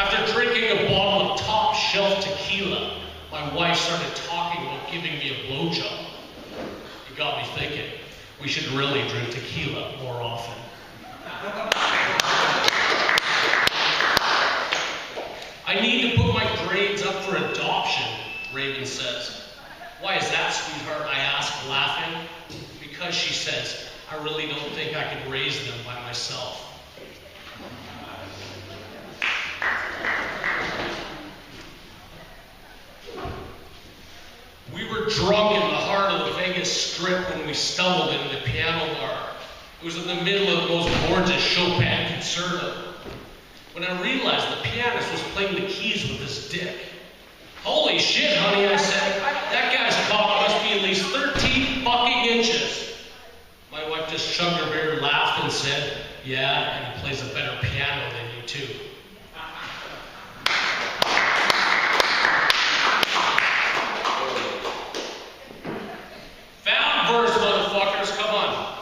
After drinking a bottle of top shelf tequila, my wife started talking about giving me a blowjob. It got me thinking, we should really drink tequila more often. I need to put my grades up for adoption, Reagan says. Why is that, sweetheart? I ask, laughing. Because, she says, I really don't think I could raise them by myself. We were drunk in the heart of the Vegas Strip when we stumbled into the piano bar. It was in the middle of the most gorgeous Chopin concerto. When I realized the pianist was playing the keys with his dick. Holy shit, honey, I said. That guy's cock must be at least 13 fucking inches. My wife just shrugged her beard, laughed, and said, yeah, and he plays a better piano than you too. Fountainverse, motherfuckers, come on.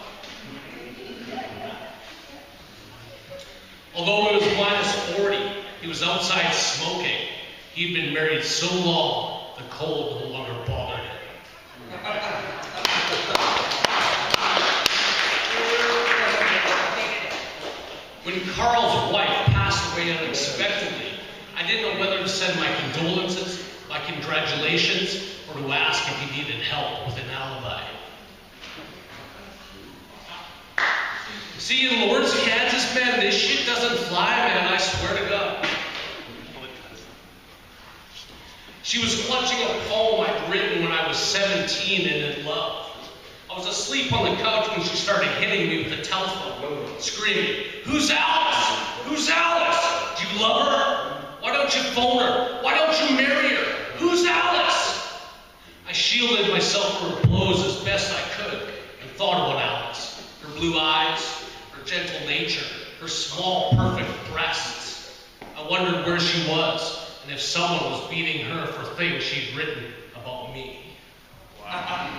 Although it was minus 40, he was outside smoking. He'd been married so long, the cold no longer bothered him. When Carl's wife passed away unexpectedly, I didn't know whether to send my condolences, my congratulations, or to ask if he needed help with an alibi. See, in Lawrence, Kansas, man, this shit doesn't fly, man, I swear to God. She was clutching a poem I'd written when I was 17 and in love. I was asleep on the couch when she started hitting me with the telephone, screaming, "Who's Alice? Who's Alice? Do you love her? Why don't you phone her? Why don't you marry her? Who's Alice?" I shielded myself from her blows as best I could and thought about Alice, her blue eyes, her gentle nature, her small, perfect breasts. I wondered where she was and if someone was beating her for things she'd written about me. Wow.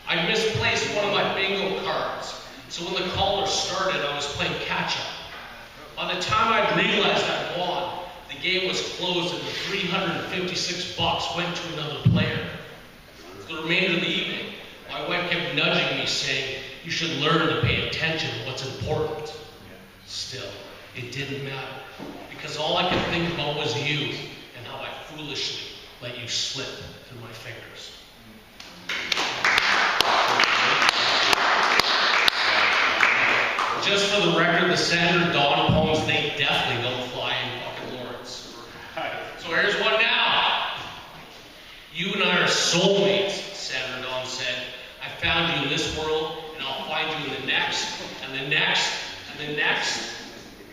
I misplaced one of my bingo cards, so when the caller started, I was playing catch-up. By the time I'd realized I'd won, the game was closed and the $356 went to another player. For the remainder of the evening, my wife kept nudging me, saying, "You should learn to pay attention to what's important." Still, it didn't matter, because all I could think about was you and how I foolishly let you slip through my fingers. Just for the record, the Sandra Dawn poems, they definitely don't fly in fucking Lawrence. So here's one now. "You and I are soulmates," Sandra Dawn said. "I found you in this world, and I'll find you in the next, and the next, and the next.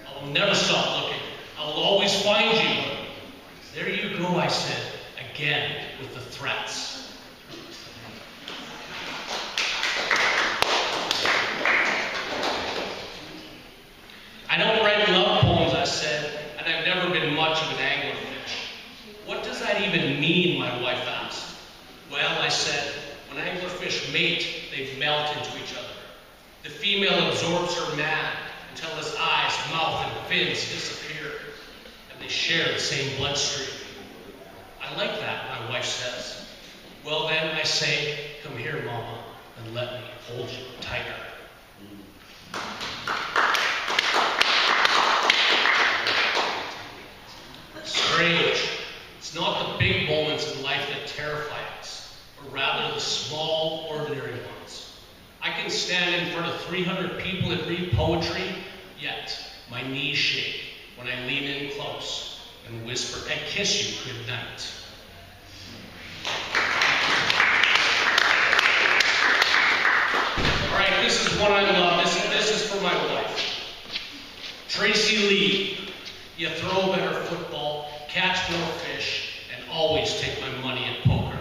I will never stop looking. I will always find you." "There you go," I said, again with the threats. "I don't write love poems," I said, "and I've never been much of an anglerfish." "What does that even mean?" my wife asked. "Well," I said, "when anglerfish mate, they melt into each other. The female absorbs her man until his eyes, mouth, and fins disappear, and they share the same bloodstream." "I like that," my wife says. "Well then," I say, "come here, Mama, and let me hold you tighter." Strange. It's not the big moments in life that terrify us, but rather the small, ordinary ones. I can stand in front of 300 people and read poetry, yet my knees shake when I lean in close and whisper and kiss you good night. All right, this is one I love. This is for my wife. Tracy Lee. "You throw a better football, catch more fish, and always take my money at poker.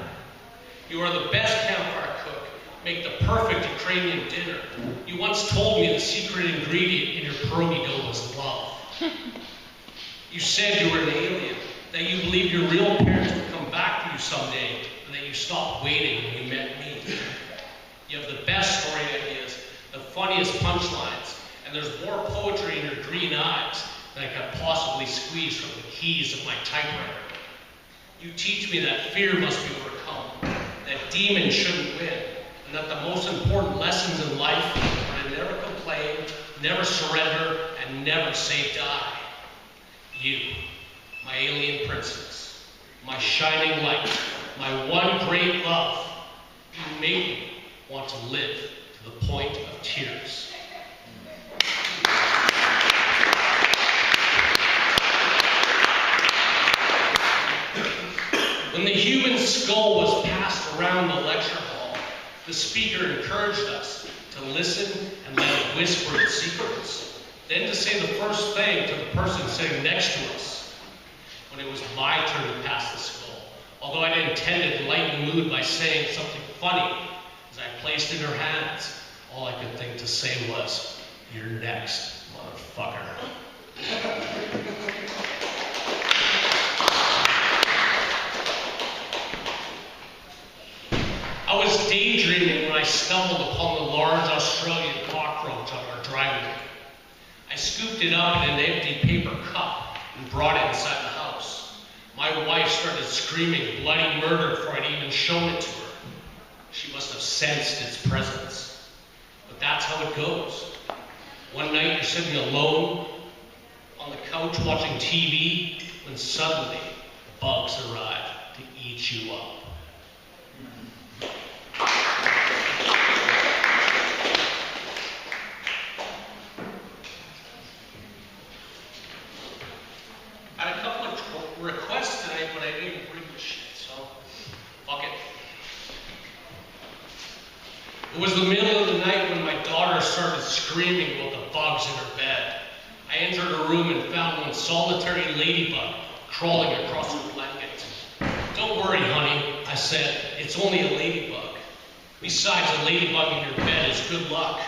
You are the best campfire cook, make the perfect Ukrainian dinner. You once told me the secret ingredient in your pierogi dough was love. You said you were an alien, that you believed your real parents would come back for you someday, and that you stopped waiting when you met me. You have the best story ideas, the funniest punchlines, and there's more poetry in your green eyes than I could possibly squeeze from the keys of my typewriter. You teach me that fear must be overcome, that demons shouldn't win, and that the most important lessons in life are to never complain, never surrender, and never say die. You, my alien princess, my shining light, my one great love, you make me want to live to the point of tears. When the human skull was passed around the lecture hall, the speaker encouraged us to listen and let it whisper its secrets, then to say the first thing to the person sitting next to us. When it was my turn to pass the skull, although I had intended to lighten the mood by saying something funny, as I placed it in her hands, all I could think to say was, "You're next, motherfucker." I was daydreaming when I stumbled upon the large Australian cockroach on our driveway. I scooped it up in an empty paper cup and brought it inside the house. My wife started screaming bloody murder before I'd even shown it to her. She must have sensed its presence. But that's how it goes. One night you're sitting alone on the couch watching TV when suddenly bugs arrive to eat you up. I had a couple of requests tonight, but I didn't bring the shit, so fuck it. It was the middle of the night when my daughter started screaming about the bugs in her bed. I entered her room and found one solitary ladybug crawling across her blanket. "Don't worry, honey," I said. "It's only a ladybug. Besides, a ladybug in your bed is good luck.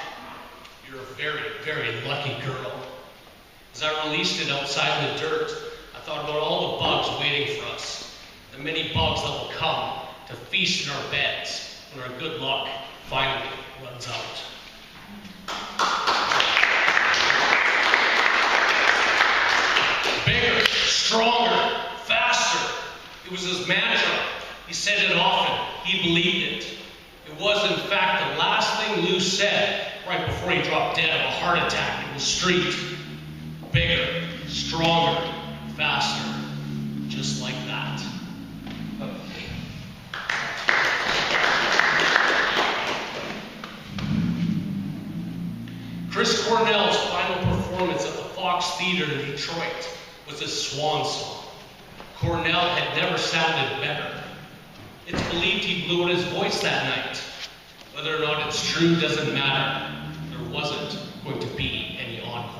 You're a very, very lucky girl." As I released it outside in the dirt, I thought about all the bugs waiting for us, the many bugs that will come to feast in our beds when our good luck finally runs out. Bigger, stronger, faster. It was his mantra. He said it often. He believed it. It was, in fact, the last thing Lou said right before he dropped dead of a heart attack in the street. Bigger, stronger, faster. Just like that. Chris Cornell's final performance at the Fox Theater in Detroit was his swan song. Cornell had never sounded better. It's believed he blew out his voice that night. Whether or not it's true doesn't matter. There wasn't going to be any encore.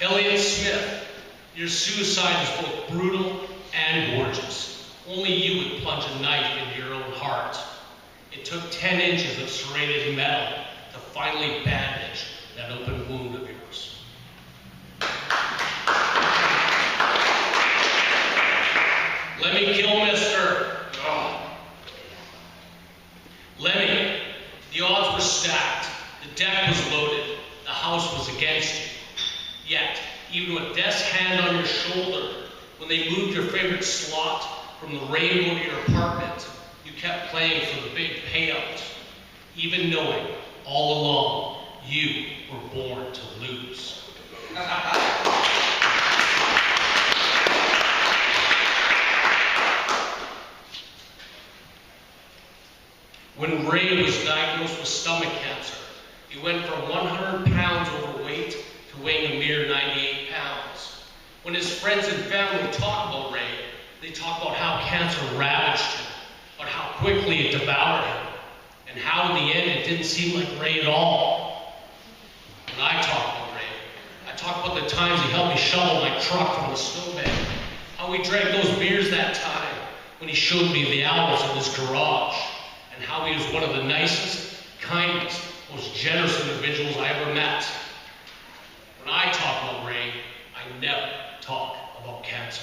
Elliott Smith, your suicide is both brutal and gorgeous. Only you would plunge a knife into your own heart. It took 10 inches of serrated metal to finally bandage that open wound of yours. Let me kill Mr. Lemmy. The odds were stacked. The deck was loaded. The house was against you. Yet, even with death's hand on your shoulder, when they moved your favorite slot from the rainbow to your apartment, you kept playing for the big payout, even knowing all along you were born to lose. When Ray was diagnosed with stomach cancer, he went from 100 pounds overweight to weighing a mere 98 pounds. When his friends and family talk about Ray, they talk about how cancer ravaged him, but how quickly it devoured him, and how in the end it didn't seem like Ray at all. When I talk about Ray, I talk about the times he helped me shovel my truck from the snowbank, how we drank those beers that time, when he showed me the albums in his garage, and how he was one of the nicest, kindest, most generous individuals I ever met. When I talk about Ray, I never talk about cancer.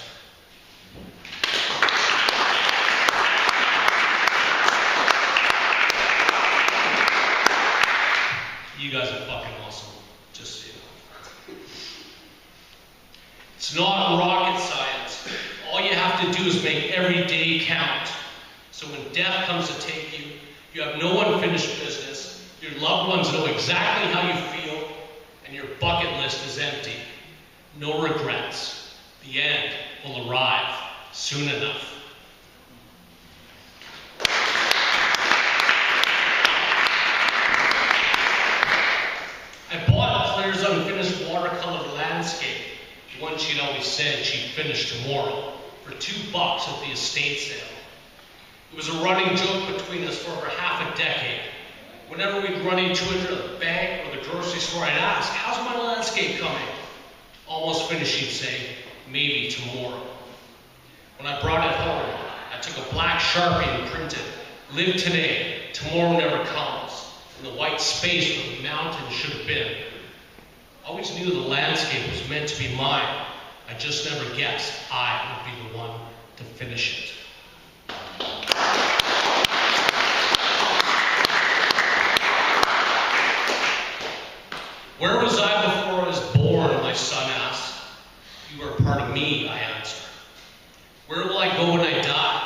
You guys are fucking awesome. Just so you know. It's not rocket science. All you have to do is make every day count. So when death comes to take you, you have no unfinished business, your loved ones know exactly how you feel, and your bucket list is empty. No regrets. The end will arrive soon enough. I bought Claire's unfinished watercolor landscape, the one she'd always said she'd finish tomorrow, for $2 at the estate sale. It was a running joke between us for over half a decade. Whenever we'd run into it at the bank or the grocery store, I'd ask, how's my landscape coming? Almost finished, she'd say, maybe tomorrow. When I brought it home, I took a black Sharpie and printed, live today, tomorrow never comes, in the white space where the mountain should have been. I always knew the landscape was meant to be mine. I just never guessed I would be the one to finish it. Where was I before I was born? My son asked. You are part of me, I answered. Where will I go when I die?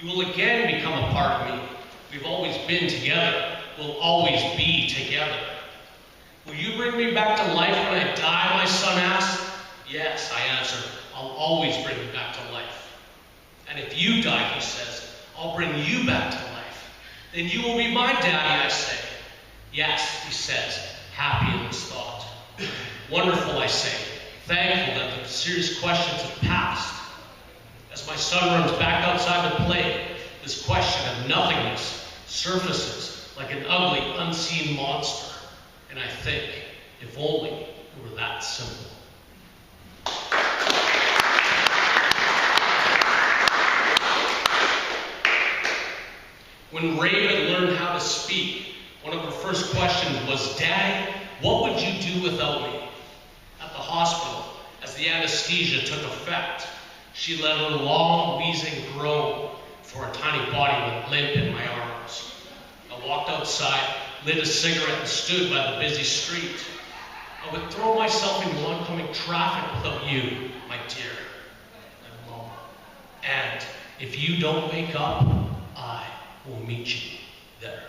You will again become a part of me. We've always been together. We'll always be together. Will you bring me back to life when I die? My son asked. Yes, I answered. I'll always bring you back to life. And if you die, he says, I'll bring you back to life. Then you will be my daddy, I say. Yes, he says, happy in this thought. Wonderful, I say, thankful that the serious questions have passed. As my son runs back outside to play, this question of nothingness surfaces like an ugly, unseen monster. And I think, if only it were that simple. When Raven learned how to speak, one of her first questions was, Daddy, what would you do without me? At the hospital, as the anesthesia took effect, she let her long, wheezing groan before a tiny body went limp in my arms. I walked outside, lit a cigarette, and stood by the busy street. I would throw myself into oncoming traffic without you, my dear, my mom. And if you don't wake up, I will meet you there.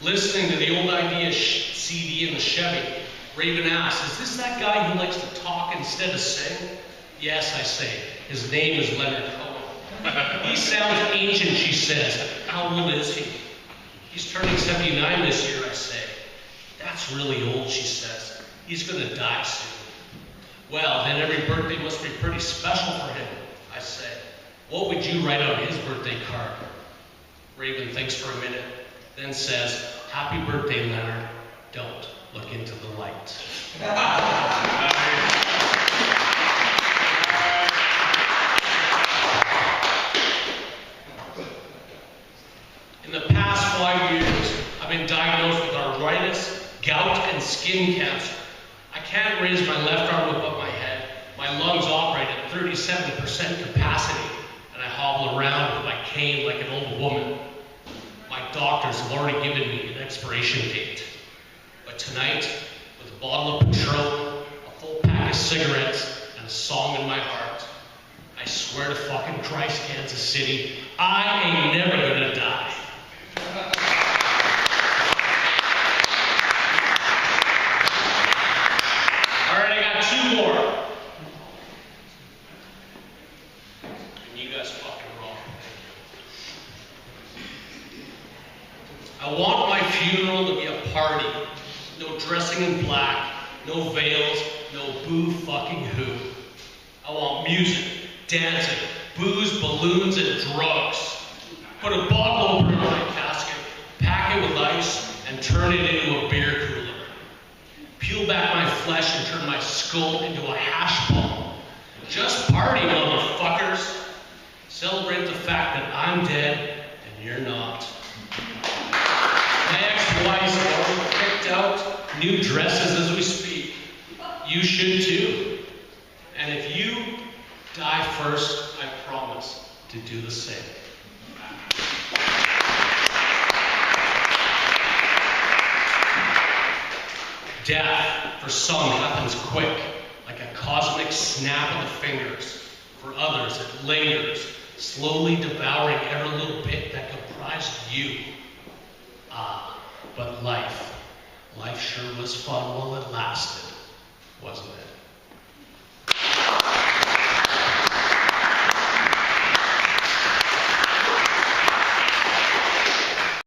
Listening to the Old Idea CD in the Chevy, Raven asked, is this that guy who likes to talk instead of sing? Yes, I say. His name is Leonard Cohen. He sounds ancient, she says. How old is he? He's turning 79 this year, I say. That's really old, she says. He's going to die soon. Well, then every birthday must be pretty special for him, I say. What would you write on his birthday card? Raven thinks for a minute, then says, happy birthday, Leonard. Don't look into the light. In the past 5 years, I've been diagnosed with arthritis, gout, and skin cancer. I can't raise my left arm above my head. My lungs operate at 37% capacity, and I hobble around with my cane like an old woman. My doctors have already given me an expiration date. But tonight, with a bottle of Patron, a full pack of cigarettes, and a song in my heart, I swear to fucking Christ, Kansas City, I ain't never gonna die. All right, I got 2 more. And you guys fucking rock. I want my funeral to be a party. No dressing in black, no veils, no boo fucking who. I want music, dancing, booze, balloons, and drugs. Put a bottle opener in my casket, pack it with ice, and turn it into a beer cooler. Peel back my flesh and turn my skull into a hash ball. Just party, motherfuckers. Celebrate the fact that I'm dead and you're not. My ex-wives have already picked out new dresses as we speak. You should too. And if you Die first, I promise to do the same. Death, for some, happens quick, like a cosmic snap of the fingers. For others, it lingers, slowly devouring every little bit that comprised you. But life sure was fun while it lasted, wasn't it?